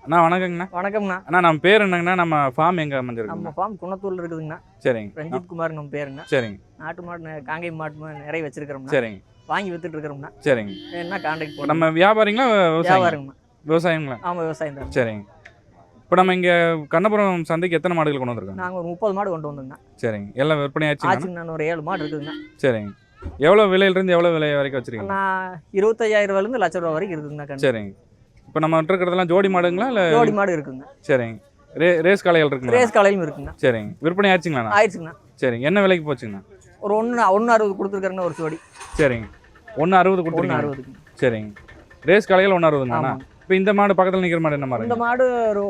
அண்ணா வணக்கங்கண்ணா. வணக்கம்ண்ணா. அண்ணா நம்ம பேர் என்னங்கண்ணா? நம்ம ஃபார்ம் எங்கே அமைஞ்சிருக்கு? நம்ம ஃபார்ம் குணத்தூர்ல இருக்குதுங்கண்ணா. சரிங்க. ரஞ்சித் குமார் நம்ம பேருங்க. சரிங்க. நாட்டு மாடு காங்கேயம் மாடு நிறைய வச்சிருக்கிறோம்ண்ணா. சரிங்க. வாங்கி வித்துட்டு இருக்கிறோம்ண்ணா. சரிங்க. என்ன கான்டாக்ட் பண்ணுங்க. நம்ம வியாபாரிங்களா வியாபாரங்கண்ணா? விவசாயங்களா? ஆமாம், விவசாயம் தான். சரிங்க. இப்போ நம்ம இங்கே கண்ணபுரம் சந்தைக்கு எத்தனை மாடுகள் கொண்டு வந்திருக்கோம்? நாங்கள் ஒரு 30 மாடு கொண்டு வந்தோங்கண்ணா. சரிங்க. எல்லாம் விற்பனை ஆச்சுங்க. நான் ஒரு 7 மாடு இருக்குதுங்கண்ணா. சரிங்க. எவ்வளோ விலையிலேருந்து எவ்வளோ விலை வரைக்கும் வச்சுருக்கீங்க? நான் 25,000 ரூபாயிலேருந்து ₹1,00,000 வரைக்கும் இருக்குதுங்கண்ணா. சரிங்க. இப்போ நம்ம இருக்கிறதெல்லாம் ஜோடி மாடுங்களா இல்லை? ஜோடி மாடு இருக்குங்க. சரிங்க. ரேஸ் காளைகள் இருக்குங்க? ரேஸ் காளையும் இருக்குங்க. சரிங்க. விற்பனை ஆச்சுங்களா? ஆயிடுச்சுங்கண்ணா. சரிங்க. என்ன விலைக்கு போச்சுங்கண்ணா? ஒரு 160 கொடுத்துருக்காருங்கண்ணா ஒரு ஜோடி. சரிங்க. 160 கொடுத்துருக்கீங்க? 160. சரிங்க. ரேஸ் காளைகள் 160ங்கண்ணா. இப்போ இந்த மாடு பக்கத்தில் நிற்கிற மாடு என்ன மாடு? இந்த மாடு ஒரு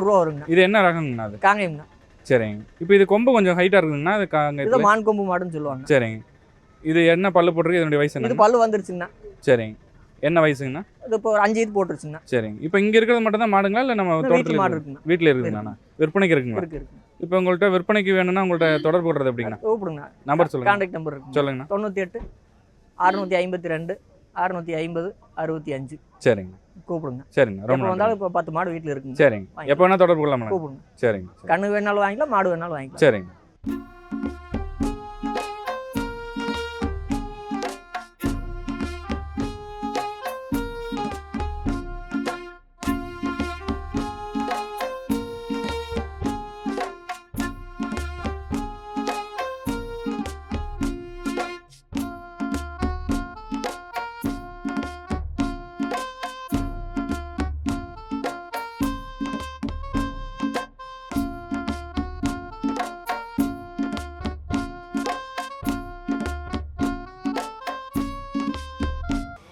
ரூபா வருங்க. இது என்ன ரகங்கண்ணா? அது காங்கேயம்ண்ணா. சரிங்க. இப்போ இது கொம்பு கொஞ்சம் ஹைட்டாக இருக்குதுங்கண்ணா. அது இது மான் கொம்பு மாடுன்னு சொல்லுவாங்க. சரிங்க. இது என்ன பல்லு போட்டிருக்கு? இதனுடைய வயசு என்ன? இது பல்லு வந்துருச்சுங்கண்ணா. சரிங்க. என்ன வயசுங்கண்ணா? இது இப்போ 5 இது போட்டுருச்சுங்கண்ணா. சரிங்க. இப்போ இங்கே இருக்கிறது மட்டும் தான் மாடுங்களா இல்லை நம்ம வீட்டில் மாடு இருக்குங்கண்ணா? வீட்டில் இருக்குதுங்கண்ணா. விற்பனைக்கு இருக்குங்களா? இருக்கு. இப்போ உங்கள்கிட்ட விற்பனைக்கு வேணும்னா உங்கள்கிட்ட தொடர்பு கொள்றது எப்படிங்கண்ணா? கூப்பிடுங்க. நம்பர் சொல்லுங்கள். கான்டாக்ட் நம்பர் இருக்கு சொல்லுங்கண்ணா. 98 652 650 65. சரிங்க. கூப்பிடுங்க. சரிங்க. ரொம்ப வந்தாலும் இப்போ 10 மாடு வீட்டில் இருக்குங்க. சரிங்க. எப்போ வேணால் தொடர்பு கொள்ளலாம். கூப்பிடுங்க. சரிங்க. கண்ணு வேணாலும் வாங்கிக்கலாம், மாடு வேணாலும் வாங்கிக்கலாம். சரிங்க.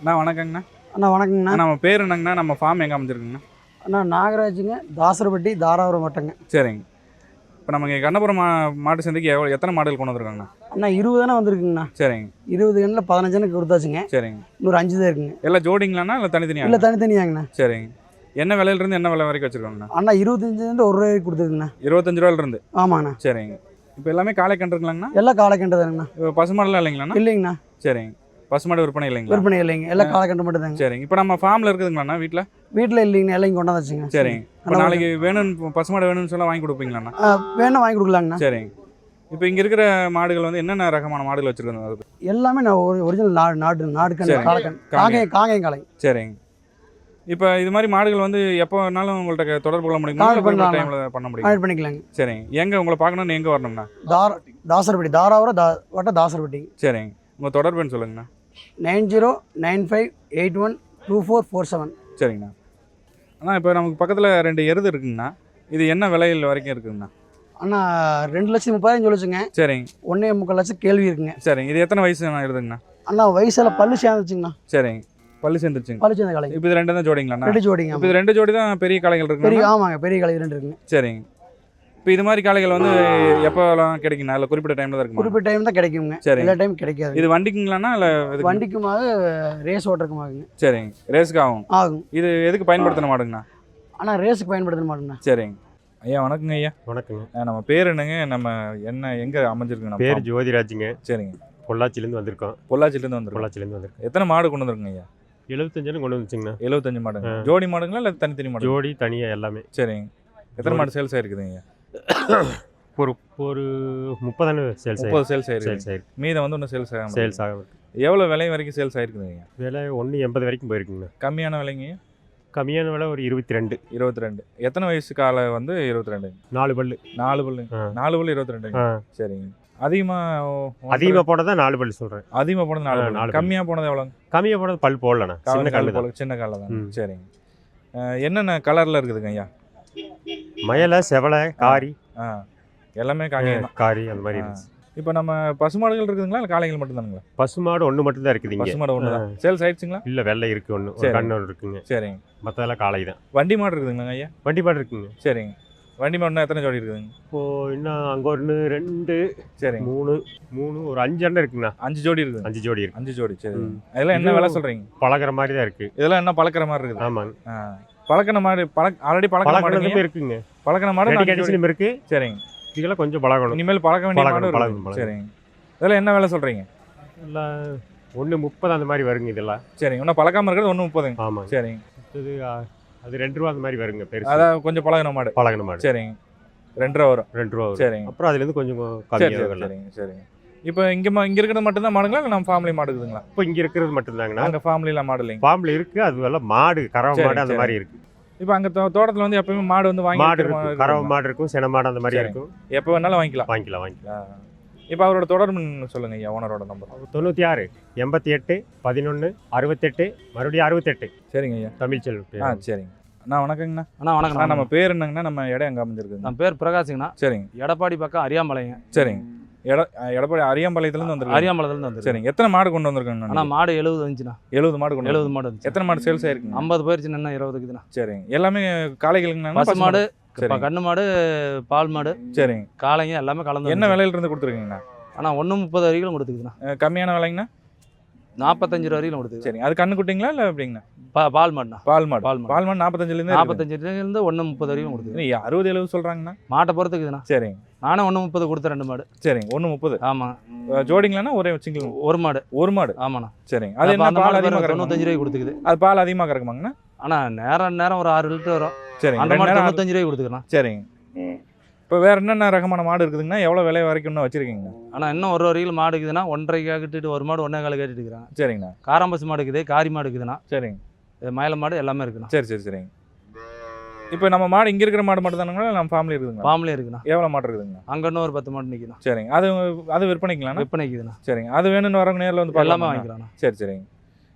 அண்ணா வணக்கங்கண்ணா. அண்ணா வணக்கங்கண்ணா. நம்ம பேர் என்னங்கண்ணா? நம்ம ஃபார்ம் எங்கே அமைஞ்சிருக்குங்கண்ணா? அண்ணா நாகராஜுங்க, தாசரப்பட்டி, தாராபுரம் வட்டங்க. சரிங்க. இப்போ நம்ம இங்கே கண்ணபுரம் மாட்டு சந்தைக்கு எத்தனை மாடுகள் கொண்டு வந்திருக்காங்கண்ணா? அண்ணா 20 தானே வந்திருக்குங்கண்ணா. சரிங்க. 20 கண்ணில் 15 எனக்கு கொடுத்தாச்சுங்க. சரிங்க. இன்னொரு 5 தான் இருக்குங்க. எல்லாம் ஜோடிங்களாண்ணா இல்லை தனித்தனியாக? இல்லை தனித்தனியாங்கண்ணா. சரிங்க. என்ன விலையிலேருந்து என்ன விலை வரைக்கும் வச்சுருக்காங்கண்ணா? அண்ணா 25 1 ரூபாய்க்கு கொடுத்துருக்குண்ணா. 25 ரூபாயிலிருந்து? ஆமாங்கண்ணா. சரிங்க. இப்போ எல்லாமே காளை கன்றுங்களாங்கண்ணா? எல்லாம் காளைக்கண்டு தானுங்கண்ணா. இப்போ பசுமாடெல்லாம் இல்லைங்களாண்ணா? இல்லைங்கண்ணா. சரிங்க. பசுமாடு விற்பனை இல்லைங்களா? விற்பனை இல்லைங்க, எல்லாம் காளைக்கண்டு மட்டும் தாங்க. சரிங்க. இப்போ நம்ம ஃபார்மில் இருக்குதுங்களாண்ணா வீட்டில்? வீட்டில் இல்லைங்கண்ணா, எல்லாம் இங்கே கொண்டாந்துச்சுங்க. சரிங்க. இப்போ நாளைக்கு வேணும்னு பசுமாடு வேணும்னு சொல்ல வாங்கி கொடுப்பீங்களாண்ணா? வேணா வாங்கி கொடுக்கலாங்கண்ணா. சரிங்க. இப்போ இங்கே இருக்கிற மாடுகள் வந்து என்னென்ன ரகமான மாடுகள் வச்சுருக்காங்க? எல்லாமே நான் ஒரிஜினல் நாடு கண்டு காளைக்கண்டு, காங்கேயம் காளை. சரிங்க. இப்போ இது மாதிரி மாடுகள் வந்து எப்போ வேணாலும் உங்கள்கிட்ட தொடர்பு கொள்ள முடியுமா? டைமில் பண்ண முடியும்? பண்ணிக்கலாங்க. சரிங்க. எங்கே உங்களை பார்க்கணுன்னு எங்கே வரணுங்கண்ணா? தாசரப்பட்டி, தாராபுரம் வட்டம் தாசரப்பட்டி. சரிங்க. உங்கள் தொடர்புன்னு சொல்லுங்கண்ணா. 9095812447. சரிங்கண்ணா. அண்ணா இப்போ நமக்கு பக்கத்தில் 2 எருது இருக்குங்கண்ணா. இது என்ன விலையில் வரைக்கும் இருக்குங்கண்ணா? அண்ணா 2,30,000 சொல்லிச்சுங்க. சரிங்க. 1,3 லட்சம் கேள்வி இருக்குங்க. சரிங்க. இது எத்தனை வயசு எழுதுங்கண்ணா? அண்ணா வயசில் பல்லு சேர்ந்துச்சுங்கண்ணா. சரிங்க. பல்லு சேர்ந்துருச்சுங்க. பல்லு சேர்ந்த காலை. இப்போ இது 2 தான் ஜோடிங்களாண்ணா? 2 ஜோடிங்க. இப்போ இது 2 ஜோடி தான் பெரிய காளைகள் இருக்குங்க? பெரிய, ஆமாங்க, பெரிய காலை 2 இருக்குங்க. சரிங்க. இப்போ இது மாதிரி காளைகள் வந்து எப்போலாம் கிடைக்குங்கண்ணா? இல்லை குறிப்பிட்ட டைமில் தான் இருக்குமா? குறிப்பிட்ட டைம் தான் கிடைக்குங்க. சரி. எல்லா டைம் கிடைக்காது. இது வண்டிக்குங்களாண்ணா இல்லை வண்டிக்குமாக, ரேஸ் ஓட்டுறதுக்குமாகுங்க. சரிங்க. ரேஸுக்கு ஆகும். ஆகும். இது எதுக்கு பயன்படுத்தின மாடுங்கண்ணா? ஆனால் ரேஸுக்கு பயன்படுத்த மாட்டேங்கண்ணா. சரிங்க. ஐயா வணக்கங்க ஐயா. வணக்கங்க. நம்ம பேர் என்னங்க? நம்ம என்ன எங்கே அமைஞ்சிருக்குங்க? பேர் ஜோதிராஜுங்க. சரிங்க. பொள்ளாச்சிலேருந்து வந்திருக்கோம். பொள்ளாச்சிலேருந்து வந்திருக்கோம். எத்தனை மாடு கொண்டு வந்துருக்குங்க ஐயா? 75 கொண்டு வந்துச்சுங்கண்ணா. 75 மாடுங்க. ஜோடி மாடுங்களா இல்லை தனித்தனி மாடு? ஜோடி தனியாக எல்லாமே. சரிங்க. எத்தனை மாடு சேல்ஸ் ஆயிருக்குதுங்க? ஒரு 30 சேல்ஸ் 30 சேல்ஸ் ஆயிருக்கு. மீதம் வந்து ஒன்றும் சேல்ஸ் ஆகும். சேல்ஸ் ஆகும். எவ்வளோ விலை வரைக்கும் சேல்ஸ் ஆயிருக்குதுங்க? விலை 180 வரைக்கும் போயிருக்குங்கண்ணா. கம்மியான விலைங்க? கம்மியான விலை ஒரு 22. 22. எத்தனை வயசு காலை வந்து 22? 4 பல்லு. 4 பல்லு. 4 பல்லு 22. சரிங்க. அதிகமாக போனதான் 4 பல்லு சொல்கிறேன். அதிகமாக போனது 4 பல்லு. கம்மியாக போனது எவ்வளோ? கம்மியாக போனது பல் போடலண்ணா. சின்ன கால் தான். சின்ன காலை தான். சரிங்க. என்னென்ன கலரில் இருக்குதுங்க ஐயா? மயிலை, செவலை, காரி. எல்லாமே காரி அந்த மாதிரி இருந்துச்சு. இப்போ நம்ம பசுமாடுகள் இருக்குதுங்களா இல்லை காளைகள் மட்டும் தானுங்களா? பசுமாடு 1 மட்டும் தான் இருக்குதுங்க. பசுமாடு 1 தான். சேல்ஸ் ஆயிடுச்சுங்களா? இல்லை, வெள்ளை இருக்குது 1. கண்ணு இருக்குங்க. சரிங்க. மற்றதெல்லாம் காளை தான். வண்டி மாடு இருக்குதுங்களா ஐயா? வண்டி மாடு இருக்குங்க. சரிங்க. வண்டி மாடுனா எத்தனை ஜோடி இருக்குதுங்க? இப்போது இன்னும் அங்கே 1 2 சரிங்க 3 ஒரு 5 எண்ணம் இருக்குங்கண்ணா. 5 ஜோடி இருக்குது. 5 ஜோடி இருக்கு. 5 ஜோடி. சரி. அதெல்லாம் என்ன விலை சொல்கிறீங்க? பழகிற மாதிரி தான் இருக்குது. இதெல்லாம் என்ன பழக்கிற மாதிரி இருக்குது? ஆமாங்க. பழக்கின மாடு ஆல்ரெடி பழக்கின மாடு இருக்குங்க. பழக்கின மாடு கண்டிஷனும் இருக்குது. சரிங்க. இதெல்லாம் கொஞ்சம் பழகணும். இனிமேல் பழக்க வேண்டிய மாடு. சரிங்க. இதெல்லாம் என்ன விலை சொல்கிறீங்க? இல்லை 130 அந்த மாதிரி வருங்க இதெல்லாம். சரிங்க. இன்னும் பழக்காமல் இருக்கிறது 130. ஆமாம். சரிங்க. இது அது 2 ரூபா அந்த மாதிரி வருங்க பெருசு. அதான் கொஞ்சம் பழகின மாடு. பழகின மாடு. சரிங்க. 2 ரூபா வரும். 2 ரூபா வரும். சரிங்க. அப்புறம் அதுலேருந்து கொஞ்சம் சரி கம்மியாக வரல. சரிங்க சரிங்க. இப்போ இங்கே இருக்கிறது மட்டும்தான் மாடுங்களா இல்லை நம்ம ஃபேமிலி மாடு இருக்குதுங்களா? இப்போ இங்கே இருக்கிறது மட்டும்தாங்கண்ணா. அங்கே ஃபேமிலியில் மாடு இல்லைங்க. ஃபார்மில் இருக்குது, அது எல்லாம் மாடு கறவை சரி, மாடு அந்த சரி. மாதிரி இருக்குது. இப்போ அங்கே தோட்டத்தில் வந்து எப்பவுமே மாடு வந்து வாங்கி மாடு இருக்கும், கறவை மாடு இருக்கும், சென மாடு அந்த மாதிரி சரி. இருக்கும். எப்போ வேணாலும் வாங்கிக்கலாம். வாங்கிக்கலாம். இப்போ அவரோட தொடர்பு சொல்லுங்க ஐயா, ஓனரோட நம்பர். 96 88 11 68 மறுபடியும் 68. சரிங்க ஐயா. தமிழ்ச்செல்வன். சரிங்க. அண்ணா வணக்கங்கண்ணா. அண்ணா வணக்கம். நம்ம பேர் என்னங்கண்ணா? நம்ம இடம் எங்கே அமைஞ்சிருக்குங்க? நம்ம பேர் பிரகாஷுங்கண்ணா. சரிங்க. எடப்பாடி பக்கம் அரியாமலைங்க. சரிங்க. எடப்பாடி அரியாம்பாளையத்துலேருந்து வந்துருக்கு. அரியாமலையிலேருந்து வந்து. சரிங்க. எத்தனை மாடு கொண்டு வந்திருக்காங்க? அண்ணா மாடு 70 வந்துச்சுண்ணா. 70 மாடு கொண்டு 70 மாடு வந்துச்சு. எத்தனை மாடு சேல்ஸ் ஆயிருக்குங்க? 50 போயிருச்சு, இன்னும் 20 இருக்குதுண்ணா. சரிங்க. எல்லாமே காளைகளுங்கண்ணா? பசு மாடு, சரிங்க. கண்ணு மாடு, பால் மாடு, சரிங்க. காளைங்க எல்லாமே கலந்து. என்ன விலையில இருந்து கொடுத்துருக்கீங்கண்ணா? அண்ணா 1.30 வரைக்கும் கொடுத்துக்குதுண்ணா. கம்மியான விலைங்கண்ணா? 45 ரூபா வரைக்கும் கொடுத்துது. சரிங்க. அது கண்ணு குட்டிங்களா இல்லை எப்படிங்கண்ணா? பால் மாடுண்ணா. பால் மாடு. பால் மாடு. பால் மாடு 45லேருந்து 45லேருந்து 1.30 வரைக்கும் கொடுத்துது. 60-70 சொல்கிறாங்கண்ணா. மாட்டை பொறுத்துக்குதுண்ணா. சரிங்க. நானே 1.30 கொடுத்தேன் 2 மாடு. சரிங்க. 1.30. ஆமாம். ஜோடிங்களாண்ணா? ஒரே சிங்கிள் ஒரு மாடு. ஒரு மாடு. ஆமாண்ணா. சரிங்க. அது என்ன பால் அதிகமாக 95 ரூபாய்க்கு கொடுத்துக்குது. அது பால் அதிகமாக கறக்குமாங்கண்ணா? அண்ணா நேரம் ஒரு 6 லிட்டர் வரும். சரிங்க. அந்த மாடு 95 ரூபாய்க்கு கொடுத்துக்கலாம். சரிங்க. இப்போ வேற என்னென்ன ரகமான மாடு இருக்குதுங்கண்ணா? எவ்வளோ விலை வரைக்கும் இன்னும் வச்சிருக்கீங்க? ஆனால் இன்னும் ஒரு வரையில் மாடு இருக்குதுன்னா 1.5 கேட்டுட்டு ஒரு மாடு 1.25 கேட்டுட்டு இருக்கிறாங்க. சரிங்கண்ணா. காராம்பசு மாடு இருக்குது, காரி மாடு இருக்குதுண்ணா. சரிங்க. மயில மாடு எல்லாமே இருக்குண்ணா. சரிங்க. இப்போ நம்ம மாடு இங்கே இருக்கிற மாடு மட்டும் தானுங்களா நம்ம ஃபேமிலி இருக்குதுங்க? ஃபார்ம்லேயே இருக்குண்ணா. எவ்வளோ மாடு இருக்குதுங்கண்ணா? அங்கே இன்னும் ஒரு 10 மாடு நிற்குதுண்ணா. சரிங்க. அது விற்பனைங்களா? விற்பனைக்குதுண்ணா. சரிங்க. அது வேணும்னு வரவங்க நேரில் வந்து எல்லாமே பார்க்கலாமா? வாங்கிக்கலாம்ண்ணா. சரிங்க.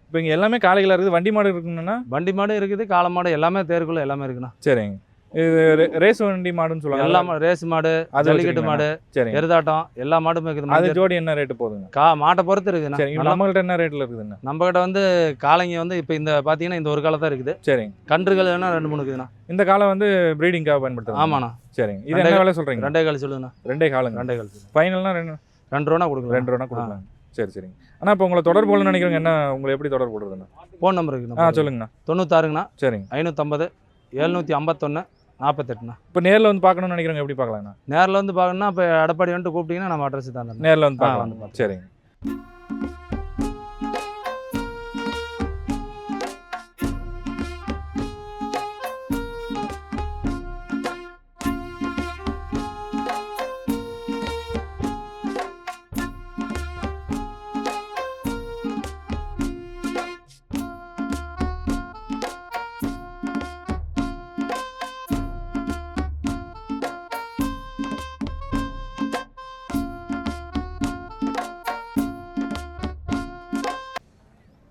இப்போ இங்கே எல்லாமே காளைகளாக இருக்குது. வண்டி மாடு இருக்குங்கண்ணா? வண்டி மாடு இருக்குது, காளை மாடு எல்லாமே தேருக்குள்ள எல்லாமே இருக்குண்ணா. சரிங்க. இது ரேஸ் வண்டி மாடுன்னு சொல்லுவாங்க. எல்லாமே ரேஸ் மாடு, ஜல்லிக்கட்டு மாடு, சரிங்க. எருதாட்டம் எல்லா மாடுமே இருக்குது. அது ஜோடி என்ன ரேட்டு போகுதுங்க? மாட்டை பொறுத்து இருக்குதுண்ணா. சரி. நம்மகிட்ட என்ன ரேட்டில் இருக்குதுண்ணா? நம்மகிட்ட வந்து காளைங்க வந்து இப்போ இந்த பார்த்தீங்கன்னா இந்த ஒரு காலை தான் இருக்குது. சரிங்க. கன்றுகள் வேணா 2-3 இருக்குதுண்ணா. இந்த காலம் வந்து ப்ரீடிங்காக பயன்படுத்துறது? ஆமாண்ணா. சரிங்க. இது என்ன விலை சொல்கிறீங்க? 2.5 கால் சொல்லுங்கண்ணா. 2 காலங்க. 2.5 கால். ஃபைனல்னா 2 ரூபா கொடுக்கலாம். 2 ரூபா கொடுக்கலாம். சரிங்க. ஆனால் இப்போ உங்களை தொடர்பு கொள்ள நினைக்கிறவங்க என்ன உங்களை எப்படி தொடர்பு கொள்றதுண்ணா? ஃபோன் நம்பர் இருக்குண்ணா. சொல்லுங்கண்ணா. 96ங்கண்ணா. சரிங்க. 550 751 48ண்ணா. இப்போ நேரில் வந்து பார்க்கணும்னு நினைக்கிறவங்க எப்படி பார்க்கலாங்கண்ணா? நேரில் வந்து பார்க்கணும்னா இப்போ எடப்பாடி வந்துட்டு கூப்பிட்டீங்கன்னா நம்ம அட்ரஸ் தான். நேரில் வந்து பார்க்கலாம். வந்து பார்க்கலாம். சரிங்க.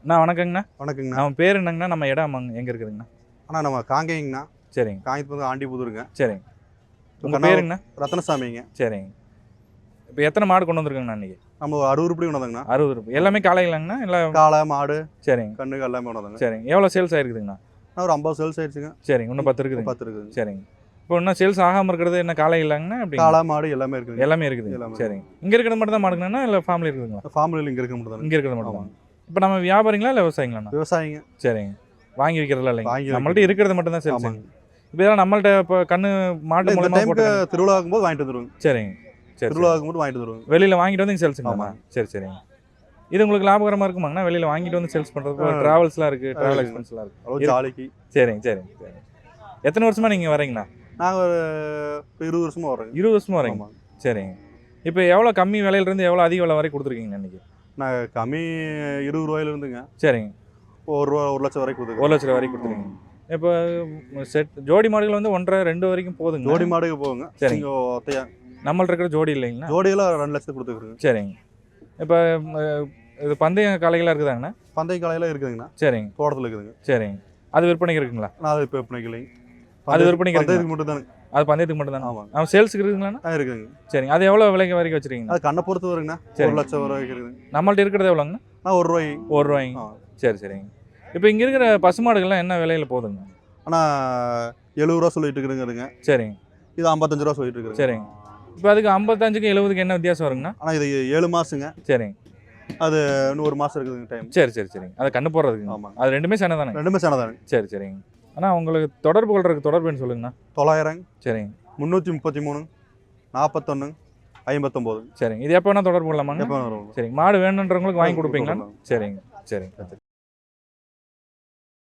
அண்ணா வணக்கங்கண்ணா. வணக்கங்கண்ணா. நம்ம பேர் என்னங்கண்ணா? நம்ம இடம் எங்கே இருக்குதுங்கண்ணா? அண்ணா நம்ம காங்கேயங்கண்ணா. சரிங்க. காங்கேயத்துக்கு ஆண்டிபுதூருங்க. சரிங்க. உங்கள் பேருங்கண்ணா? ரத்னசாமிங்க. சரிங்க. இப்போ எத்தனை மாடு கொண்டு வந்திருக்காங்கண்ணா இன்றைக்கி? நம்ம ஒரு 60 ரூபாய் கொண்டு வந்தாங்கண்ணா. 60 ரூபாய். எல்லாமே காளைங்களாங்கண்ணா? இல்லை காளை மாடு. சரிங்க. கண்ணுக்கு எல்லாமே கொண்டு வந்தாங்க. சரிங்க. எவ்வளோ சேல்ஸ் ஆயிருக்குதுங்கண்ணா? ஒரு 50 சேல்ஸ் ஆயிடுச்சுங்க. சரிங்க. இன்னும் 10 இருக்குது. 10 இருக்குது. சரிங்க. இப்போ இன்னும் சேல்ஸ் ஆகாமல் இருக்கிறது என்ன காளை இல்லைங்கண்ணா? அப்படி காளை மாடு எல்லாமே இருக்குது. எல்லாமே இருக்குது. எல்லாமே. சரிங்க. இங்கே இருக்கிறது மட்டும் தான் மாடுங்கண்ணா இல்லை ஃபேமிலி இருக்குதுங்களா? ஃபார்மில் இங்கே இருக்க மட்டும் இங்கே இருக்கிறது மட்டும் தான். இப்போ நம்ம வியாபாரிங்களா இல்லை விவசாயிங்களாண்ணா? விவசாயிங்க. சரிங்க. வாங்கி வைக்கிறதுல இல்லைங்க, வாங்கி நம்மள்ட்ட இருக்கிறது மட்டும் தான் சேல்ஸ். ஆமாங்க. இப்போ இதெல்லாம் நம்மள்ட்ட இப்போ கண்ணு மாட்டு இந்த மூலமாக டைமுக்கு போட்டு திருவிழா ஆகும்போது வாங்கிட்டு வந்துருவாங்க. சரிங்க. சரி. திருவிழா ஆகும்போது வாங்கிட்டு வந்துருவாங்க. வெளியில் வாங்கிட்டு வந்து இங்கே சேல்ஸுங்களா? ஆமாம். சரிங்க. இது உங்களுக்கு லாபகரமாக இருக்குமாங்கண்ணா? வெளியில் வாங்கிட்டு வந்து சேல்ஸ் பண்ணுறது ட்ராவல்ஸ்லாம் இருக்குது, ட்ராவல் எக்ஸ்பென்ஸ்லாம் இருக்குது. அவ்வளோ ஜாலிக்கு. சரிங்க. எத்தனை வருஷமாக நீங்கள் வரீங்கண்ணா? நாங்கள் ஒரு 20 வருஷமாக வரோங்க. 20 வருஷமாக வரீங்க. ஆமாங்க. சரிங்க. இப்போ எவ்வளோ கம்மி விலையிலேருந்து எவ்வளோ அதிக விலை வரை கொடுத்துருக்கீங்க இன்றைக்கி? நாங்கள் கம்மி 20 ரூபாயிலிருந்துங்க. சரிங்க. 1 ரூபா 1 லட்சம் வரைக்கும் கொடுத்துருக்கோம். 1 லட்ச ரூபா வரைக்கும் கொடுத்துருக்கீங்க. இப்போ ஜோடி மாடுகள் வந்து 1.5-2 வரைக்கும் போதுங்க. ஜோடி மாடுக்கு போகுங்க. சரிங்க. இங்கே ஒத்தையா நம்மள்ட்ட இருக்கிற ஜோடி இல்லைங்களா? ஜோடியெல்லாம் 2 லட்சத்துக்கு கொடுத்துருக்குங்க. சரிங்க. இப்போ இது பந்தய காளைகளாக இருக்குதாங்கண்ணா? பந்தய காலையெல்லாம் இருக்குதுங்கண்ணா. சரிங்க. தோட்டத்தில் இருக்குதுங்க. சரிங்க. அது விற்பனைக்கு இருக்குங்களா? நான் அது இப்போ விற்பனைக்கு இல்லைங்க. அது விற்பனைக்கு பந்தயத்துக்கு மட்டும் தானே. அது பந்தயத்துக்கு மட்டும் தானே. ஆமாங்க. நம்ம சேல்ஸுக்கு இருக்குங்களாண்ணா? இருக்குதுங்க. சரிங்க. அது எவ்வளோ விலைக்கு வரைக்கும் வச்சுருக்கீங்க? அது கண்ணை பொறுத்து வருங்கண்ணா. சரி. 1 லட்சம் வரைக்கும் இருக்குதுங்க. நம்மள்ட்ட இருக்கிறது எவ்வளோங்கண்ணா? நான் 1 ரூபாய். 1 ரூபாய்ங்க. சரிங்க. இப்போ இங்கே இருக்கிற பசுமாடுகள்லாம் என்ன விலையில் போகுதுங்க? ஆனால் 70 ரூபா சொல்லிட்டு இருக்குதுங்க. சரிங்க. இது 55 ரூபா சொல்லிட்டு இருக்குது. சரிங்க. இப்போ அதுக்கு 55க்கு 70க்கு என்ன வித்தியாசம் வருங்கண்ணா? ஆனால் இது 7 மாதங்க. சரிங்க. அது இன்னும் 1 மாதம் இருக்குதுங்க டைம். சரிங்க. அதை கண்ணு போடுறதுக்கு? ஆமாங்க. அது ரெண்டுமே சேனை தானே? ரெண்டுமே சேனை தானே. சரிங்க. ஆனால் உங்களுக்கு தொடர்பு கொள்றதுக்கு தொடர்புன்னு சொல்லுங்கண்ணா. 900. சரிங்க. 333 41 59. சரிங்க. இது எப்போ வேணால் தொடர்பு கொள்ளலாமாங்க? எப்போ வரும்? சரிங்க. மாடு வேணுன்றவங்களுக்கு வாங்கி கொடுப்பீங்களா? சரிங்க.